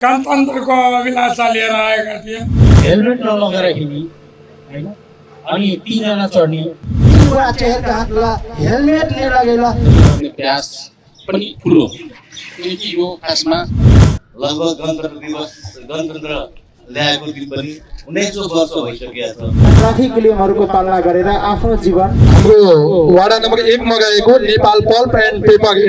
गणतन्त्रको अभिलाषा लिएर आएका थिए। हेलमेट नलगाएर हिँड्ने हैन, अनि 3 जना चढ्ने, हेलमेट नलगाएर प्रयास पनि ठुलो, किनकि यो खासमा लगभग गणतन्त्र ल्याएको दिन पनि 1900 वर्ष भइसकेको छ। ट्राफिक नियमहरूको पालना गरेर आफ्नो जीवन हाम्रो वाडा नम्बर 1 मा गएको नेपाल पल्प एन्ड पेपर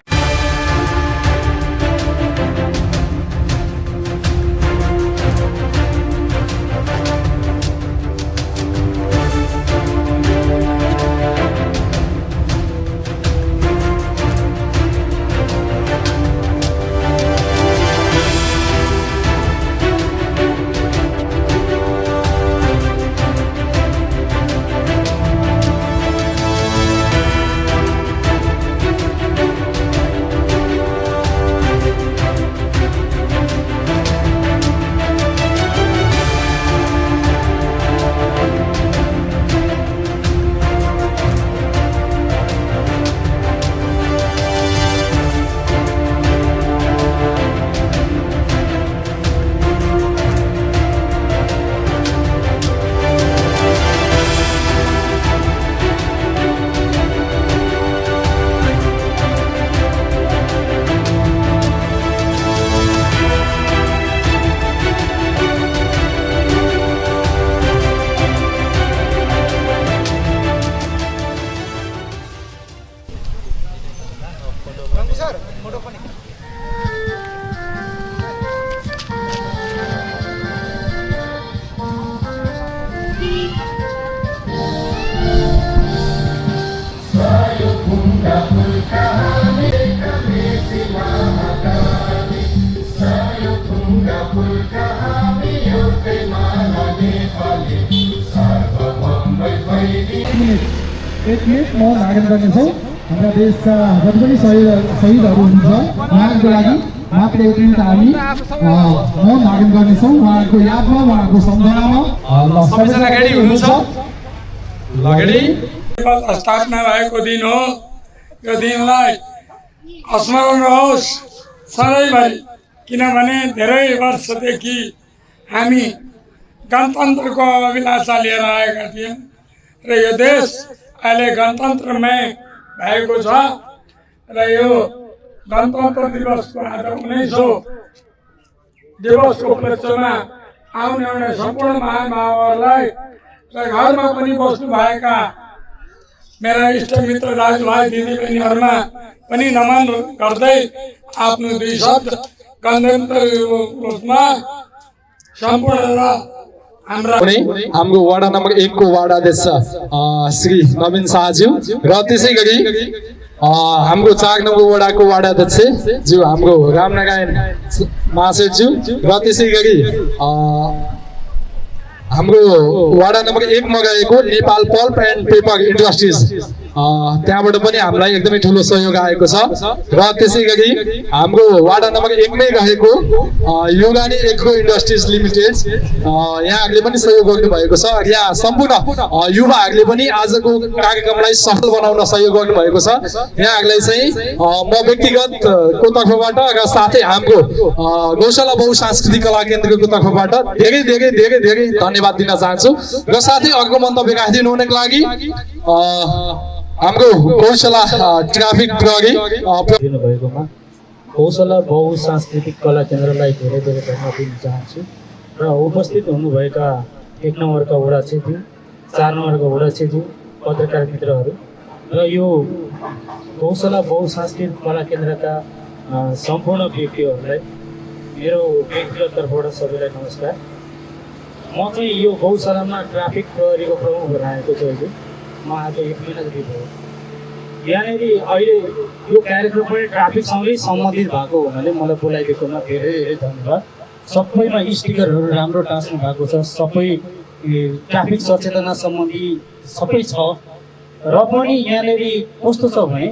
एक मिनट म मागन गर्नेछौँ। हाम्रा देशका जति पनि शहीदहरू हुनुहुन्छ उहाँहरूको लागि मात्र एक मिनट हामी म मागन गर्नेछौँ। उहाँहरूको यादमा, उहाँहरूको सम्झनामा सबैजना रेडी हुनुहुन्छ? स्थापना भएको दिन हो। यो दिनलाई स्मरण रहोस् सधैँभरि, किनभने धेरै वर्षदेखि हामी गणतन्त्रको अभिलाषा लिएर आएका थियौँ र यो देश अहिले गणतन्त्रमय भएको छ। र यो गणतन्त्र दिवसको आज 1900 दिवसको उपलक्ष्यमा आउने सम्पूर्ण महानुभावहरूलाई र घरमा पनि बस्नुभएका मेरा इष्टमित्र दाजुभाइ दिदीबहिनीहरूमा पनि नमन गर्दै आफ्नो 2 शब्द गणतन्त्र दिवसमा सम्पूर्ण हाम्रो वाडा नम्बर 1 को वाडा अध्यक्ष श्री नवीन शाहज्यू र त्यसै गरी हाम्रो 4 नम्बर वडाको वाडा अध्यक्ष ज्यू हाम्रो रामनारायण महाशयज्यू र त्यसै गरी हाम्रो वाडा नम्बर 1 मा गएको Nepal pulp and paper industries त्यहाँबाट पनि हामीलाई एकदमै ठुलो सहयोग आएको छ। र त्यसै गरी हाम्रो वाडा नम्बर 1 मै रहेको योगानी एग्रो इन्डस्ट्रिज लिमिटेड यहाँहरूले पनि सहयोग गर्नुभएको छ। यहाँ सम्पूर्ण युवाहरूले पनि आजको कार्यक्रमलाई सफल बनाउन सहयोग गर्नुभएको छ। यहाँहरूलाई चाहिँ म व्यक्तिगत को तर्फबाट र साथै हाम्रो गौशाला बहुसांस्कृतिक कला केन्द्रको तर्फबाट धेरै धेरै धेरै धेरै धन्यवाद दिन चाहन्छु। र साथै अर्को मन्तव्य राखिदिनु हुनको लागि हाम्रो गौशाला ट्राफिक प्रहरी दिनुभएकोमा गौशाला बहुसांस्कृतिक कला केन्द्रलाई धेरै धेरै धन्यवाद दिन चाहन्छु। र उपस्थित हुनुभएका 1 नम्बरका वडा अध्यक्ष, 4 नम्बरका वडा अध्यक्ष, पत्रकार मित्रहरू र यो गौशाला बहुसांस्कृतिक कला केन्द्रका सम्पूर्ण व्यक्तिहरूलाई मेरो व्यक्तिगत तर्फबाट सबैलाई नमस्कार। म चाहिँ यो गौशालामा ट्राफिक प्रहरीको प्रमुख बनाएको छु। अहिले म आज 1 महिना जति भयो। यहाँनिर अहिले यो कार्यक्रम पनि ट्राफिकसँगै सम्बन्धित भएको हुनाले मलाई बोलाइदिएकोमा धेरै धेरै धन्यवाद। सबैमा स्टिकरहरू राम्रो टाँस्नु भएको छ, सबै ट्राफिक सचेतना सम्बन्धी सबै छ। र पनि यहाँनिर कस्तो छ भने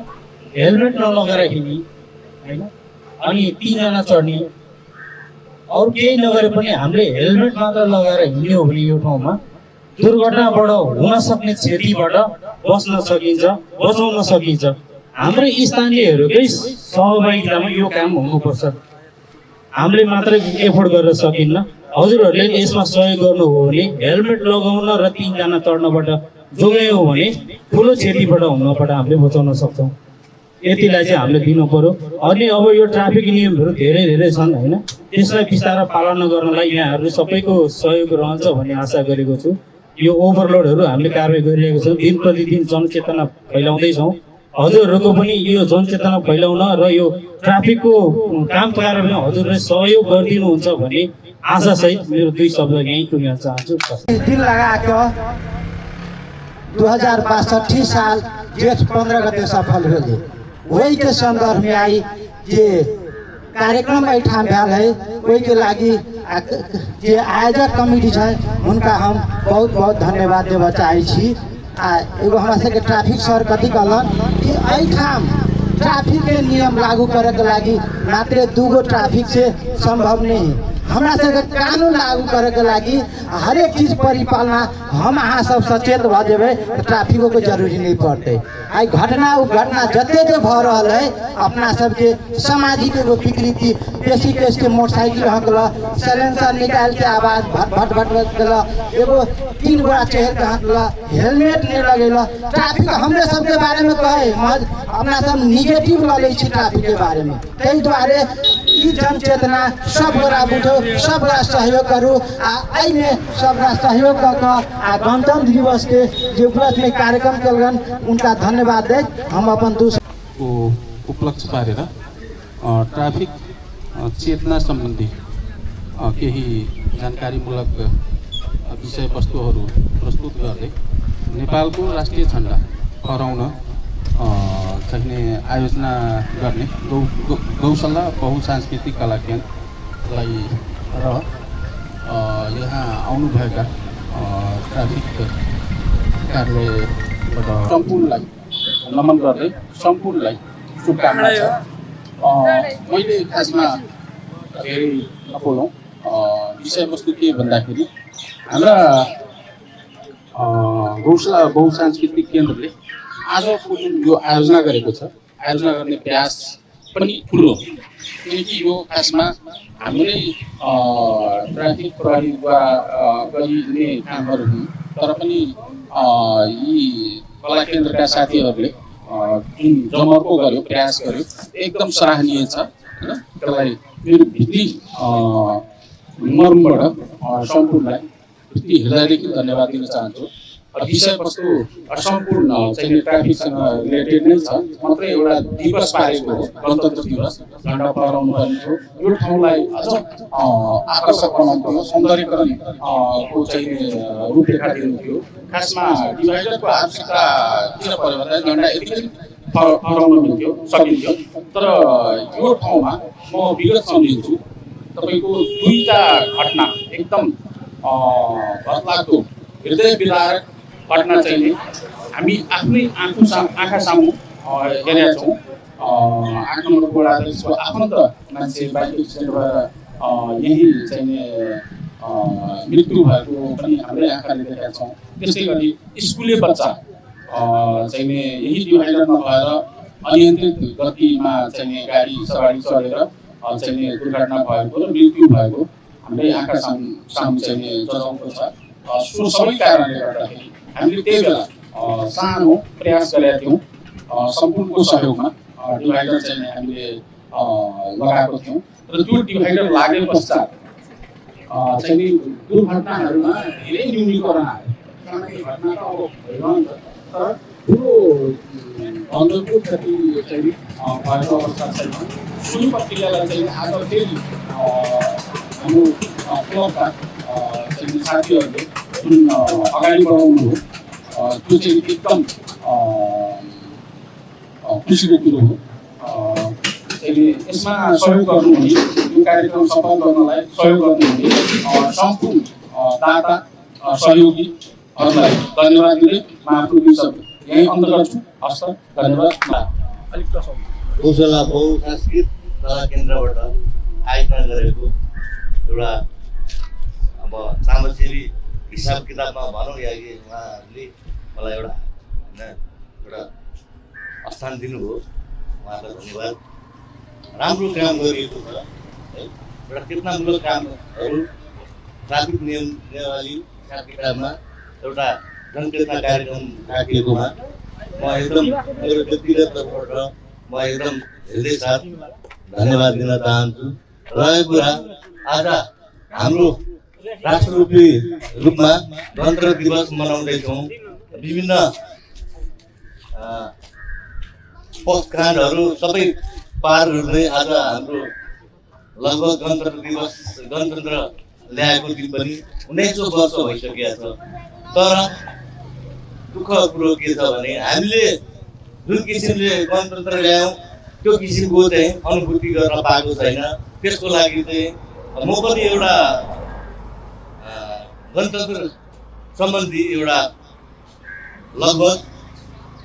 हेलमेट नलगाएर हिँड्ने हैन, अनि 3 जना चढ्ने, अरू केही नगरे पनि हामीले हेलमेट मात्र लगाएर हिँड्ने हो भने यो ठाउँमा दुर्घटनाबाट हुन सक्ने क्षतिबाट बच्न सकिन्छ, बचाउन सकिन्छ। हाम्रो स्थानीयहरूकै सहभागितामा यो काम हुनुपर्छ। हामीले मात्रै एफोर्ड गर्न सकिन्न। हजुरहरूले यसमा सहयोग गर्नु हो भने हेलमेट लगाउन र 3 जना चढ्नबाट जोगायो भने ठुलो क्षतिबाट हुनबाट हामीले बचाउन सक्छौँ। यतिलाई चाहिँ हामीले दिनु पर्यो। अनि अब यो ट्राफिक नियमहरू धेरै धेरै छन् होइन, त्यसलाई बिस्तारै पालना गर्नलाई यहाँहरूले सबैको सहयोग रहन्छ भन्ने आशा गरेको छु। यो ओभरलोडहरू हामीले कारवाही गरिरहेको छौँ, दिन प्रतिदिन जनचेतना फैलाउँदैछौँ। हजुरहरूको पनि यो जनचेतना फैलाउन र यो ट्राफिकको काम कार्यमा हजुरले सहयोग गरिदिनुहुन्छ भन्ने आशासहित मेरो 2 शब्द यहीँ टुङ्ग्याउन चाहन्छु। दिल लगाकर 2062 साल जेठ 15 गते सफल होले। वही के संदर्भ में आई जे कार्यक्रम ठाम भेल है, वही के लागी जे आयोजक कमिटी है उनका हम बहुत बहुत धन्यवाद देव चाहे छी। एगो हमरा सबके ट्रैफिक सर कथी कहलन कि एठाम ट्रैफिक के नियम लागू करे के लागी मात्र 2 गो ट्रैफिक से संभव नहीं। हमरा सबके कानून लागू करे के लागी हरेक चीज परिपालना हम अहाँ सब सचेत भ जेबै तो ट्रैफिको के जरूरी नहीं पड़ते। आई घटना उ घटना जते जे भ रहल है अपना सबके सामाजिक एगो विकृति बेसी केस के मोटरसाइकिल हकल साइलेंसर निकाल के आवाज भट भट भट गल, एगो 3 गोरा चढ़ के हकल, हेलमेट नहीं लगेल। ट्रैफिक हमरे सबके बारे में कहे अपना सब निगेटिव ल लै छी ट्रैफिक के बारे में। ताहि दुआरे ई जनचेतना सब गोरा बुझो, सब गोरा सहयोग करू। आई में सब गोरा सहयोग कर गणतंत्र दिवस के जो उपलक्ष्य में कार्यक्रम कलन उनका धन्यवाद दे हम अपन को उपलक्ष्य पारेर ट्राफिक चेतना सम्बन्धी केही जानकारीमूलक विषयवस्तुहरू प्रस्तुत गर्दै नेपालको राष्ट्रिय झण्डा फहराउन चाहिने आयोजना गर्ने गौशाला बहुसांस्कृतिक कला केन्द्रलाई र यहाँ आउनुभएका ट्राफिक कार्यालयबाट सम्पूर्णलाई नमन गर्दै सम्पूर्णलाई शुभकामना छ। मैले खासमा धेरै नबोलौँ, विषयवस्तु के भन्दाखेरि हाम्रा गौशाला बहुसांस्कृतिक केन्द्रले आजको जुन यो आयोजना गरेको छ, आयोजना गर्ने प्रयास पनि ठुलो, किनकि यो खासमा हामीले ट्राफिक प्रहरीद्वारा गरिने कामहरू हुन्, तर पनि यी कला केन्द्रका साथीहरूले जुन जमर्को गर्यो, प्रयास गर्यो, एकदम सराहनीय छ होइन। त्यसलाई मेरो भित्री मर्मबाट सम्पूर्णलाई भित्री हृदयदेखि धन्यवाद दिन चाहन्छु। विषयवस्तु सम्पूर्ण चाहिँ ट्राफिकसँग रिलेटेड नै छ, मात्रै एउटा दिवस पारेको हो, गणतन्त्र दिवस झन्डा फहराउनु पर्ने हो। यो ठाउँलाई अझ आकर्षक बनाउनु थियो, सौन्दर्यकरण को चाहिँ रूपरेखा दिनु थियो। खासमा डिभाइडरको आवश्यकता किन पर्यो भन्दा झन्डा यतिकै फहराउन मिल्थ्यो, सकिन्थ्यो। तर यो ठाउँमा म विगत सम्झिन्छु, तपाईँको 2टा घटना एकदम घटलाग्दो हृदय विदारक घटना चाहिँ हामी आफ्नै आँखा सामु हेरेका छौँ। 8 नम्बर वडा अध्यक्षको आफन्त मान्छे बाइक एक्सिडेन्टबाट यही चाहिँ मृत्यु भएको पनि हाम्रै आँखाले देखेका छौँ। त्यस्तै गरी स्कुले बच्चा चाहिँ यही डिभाइडर नभएर अनियन्त्रित गतिमा चाहिँ गाडी सवारी चढेर चाहिँ दुर्घटना भएको र मृत्यु भएको हाम्रै आँखा सामु चाहिँ जजाउँको छ। सो सबै कारणले गर्दाखेरि हामीले त्यही बेला सानो प्रयास गरेका थियौँ, सम्पूर्णको सहयोगमा डिभाइडर चाहिँ हामीले लगाएको थियौँ। र त्यो डिभाइडर लागे पश्चात चाहिँ दुर्घटनाहरूमा धेरै न्यूनीकरण आयो। सामान्य घटना त अब भइरहन्छ, तर ठुलो अन्धको क्षति चाहिँ भएको अवस्था छैन। सुरु प्रक्रियालाई चाहिँ आज फेरि हाम्रो क्लबका चाहिँ साथीहरूले जुन अगाडि बढाउनु हो, त्यो चाहिँ एकदम खुसीको कुरो हो। यसमा सहयोग गर्नुहुने, यो कार्यक्रम सफल गर्नलाई सहयोग गर्नुहुने सम्पूर्ण दाता सहयोगीहरूलाई धन्यवाद दिँदै म आफ्नो 2 शब्द यही अन्त गर्छु। हस्त धन्यवाद। गौशाला बहुसांस्कृतिक कला केन्द्रबाट आयोजना गरेको एउटा अब सामाजिक हिसाब किताबमा भनौँ या कि उहाँहरूले मलाई एउटा स्थान दिनुभयो, उहाँलाई धन्यवाद। राम्रो काम गरिएको छ है। एउटा चेतनामूलक कामहरू ट्राफिक नियमावली किताबमा एउटा जनचेतना कार्यक्रम राखिएकोमा म एकदम मेरो व्यक्तिगत तर्फबाट म एकदम हृदय साथ धन्यवाद दिन चाहन्छु। रहेको कुरा आज हाम्रो राष्ट्ररूपी रूपमा गणतन्त्र दिवस मनाउँदैछौँ। विभिन्न पक्षकाण्डहरू सबै पार गर्दै आज हाम्रो लगभग गणतन्त्र ल्याएको दिन पनि 1900 वर्ष भइसकेका छ। तर दुःख कुरो के छ भने हामीले जुन किसिमले गणतन्त्र ल्यायौँ त्यो किसिमको चाहिँ अनुभूति गर्न पाएको छैन। त्यसको लागि चाहिँ म पनि एउटा गणतन्त्र सम्बन्धी एउटा लगभग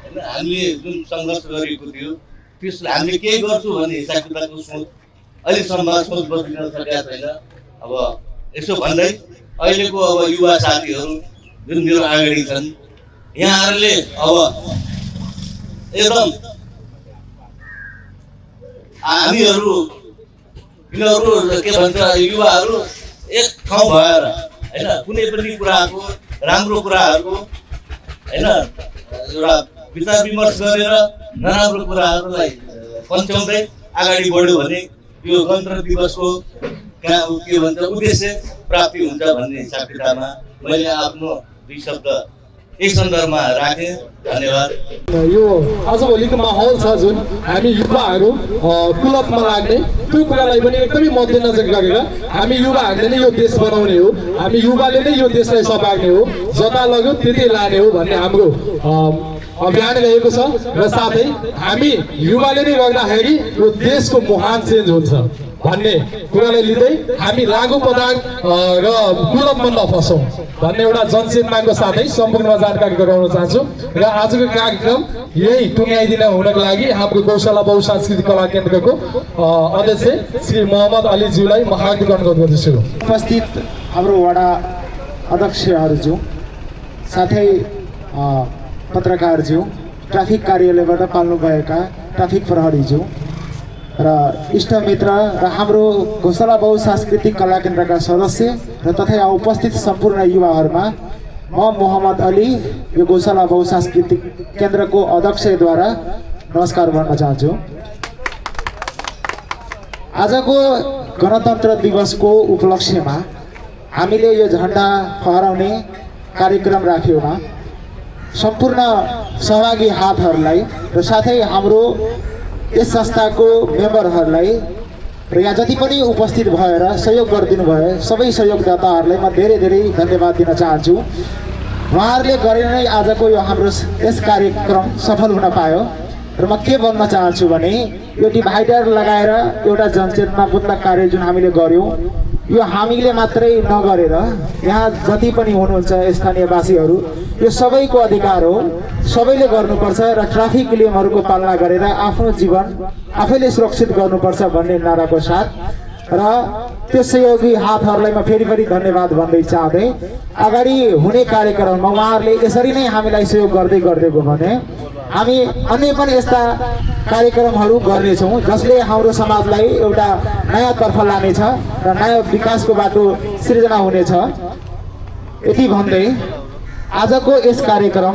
होइन हामीले जुन सङ्घर्ष गरेको थियो त्यसले हामीले के गर्छु भन्ने हिसाब किताबको सोच अहिलेसम्म सोच बदलिन सकेका छैन। अब यसो भन्दै अहिलेको अब युवा साथीहरू जुन मेरो अगाडि छन् यहाँहरूले अब एकदम हामीहरू यिनीहरू के भन्छ युवाहरू एक ठाउँ भएर होइन कुनै पनि कुराको राम्रो कुराहरूको होइन एउटा विचार विमर्श गरेर नराम्रो कुराहरूलाई पन्छाउँदै अगाडि बढ्यो भने यो गणतन्त्र दिवसको के भन्छ उद्देश्य प्राप्ति हुन्छ भन्ने हिसाब किताबमा मैले आफ्नो 2 शब्द यस सन्दर्भमा राखेँ। धन्यवाद। यो आजभोलिको माहौल छ जुन हामी युवाहरू क्लबमा लाग्ने त्यो कुरालाई पनि एकदमै मध्यनजर गरेर हामी युवाहरूले नै यो देश बनाउने हो, हामी युवाले नै यो देशलाई सपार्ने हो, जता लग्यो त्यतै लाने हो भन्ने हाम्रो अभियान रहेको छ। र साथै हामी युवाले नै गर्दाखेरि यो देशको महान चेन्ज हुन्छ भन्ने कुरालाई लिँदै हामी लागु प्रदान र कुलबमा नफसौँ भन्ने एउटा जनचेतनाको साथै सम्पूर्णमा जानकारी गराउन चाहन्छु। र आजको कार्यक्रम यही टुङ्ग्याइदिन हुनको लागि हाम्रो गौशाला बहुसांस्कृतिक कला केन्द्रको अध्यक्ष श्री मोहम्मद अलीज्यूलाई म हार्दिक अनुरोध गर्दछु। उपस्थित हाम्रो वडा अध्यक्षहरूज्यू साथै पत्रकारज्यू, ट्राफिक कार्यालयबाट पाल्नुभएका ट्राफिक प्रहरीज्यू र इष्टमित्र र हाम्रो गौशाला बहुसांस्कृतिक कला केन्द्रका सदस्य र तथा उपस्थित सम्पूर्ण युवाहरूमा म मोहम्मद अली यो गौशाला बहुसांस्कृतिक केन्द्रको अध्यक्षद्वारा नमस्कार भन्न चाहन्छु। आजको गणतन्त्र दिवसको उपलक्ष्यमा हामीले यो झन्डा फहराउने कार्यक्रम राख्यौँमा सम्पूर्ण सहभागी हातहरूलाई र साथै हाम्रो यस संस्थाको मेम्बरहरूलाई र यहाँ जति पनि उपस्थित भएर सहयोग गरिदिनु भयो सबै सहयोगदाताहरूलाई म धेरै धेरै धन्यवाद दिन चाहन्छु। उहाँहरूले गरेर नै आजको यो हाम्रो यस कार्यक्रम सफल हुन पायो। र म के भन्न चाहन्छु भने यो डिभाइडर लगाएर एउटा जनचेतनामूलक कार्य जुन हामीले गऱ्यौँ यो हामीले मात्रै नगरेर यहाँ जति पनि हुनुहुन्छ स्थानीयवासीहरू यो सबैको अधिकार हो, सबैले गर्नुपर्छ र ट्राफिक नियमहरूको पालना गरेर आफ्नो जीवन आफैले सुरक्षित गर्नुपर्छ भन्ने नाराको साथ र त्यो सहयोगी हातहरूलाई म फेरि धन्यवाद भन्दै चाहँदै अगाडि हुने कार्यक्रममा उहाँहरूले यसरी नै हामीलाई सहयोग गर्दै गयो भने हामी अन्य पनि यस्ता कार्यक्रमहरू गर्नेछौँ जसले हाम्रो समाजलाई एउटा नयाँ तर्फ लानेछ र नयाँ विकासको बाटो सृजना हुनेछ। यति भन्दै आजको यस कार्यक्रम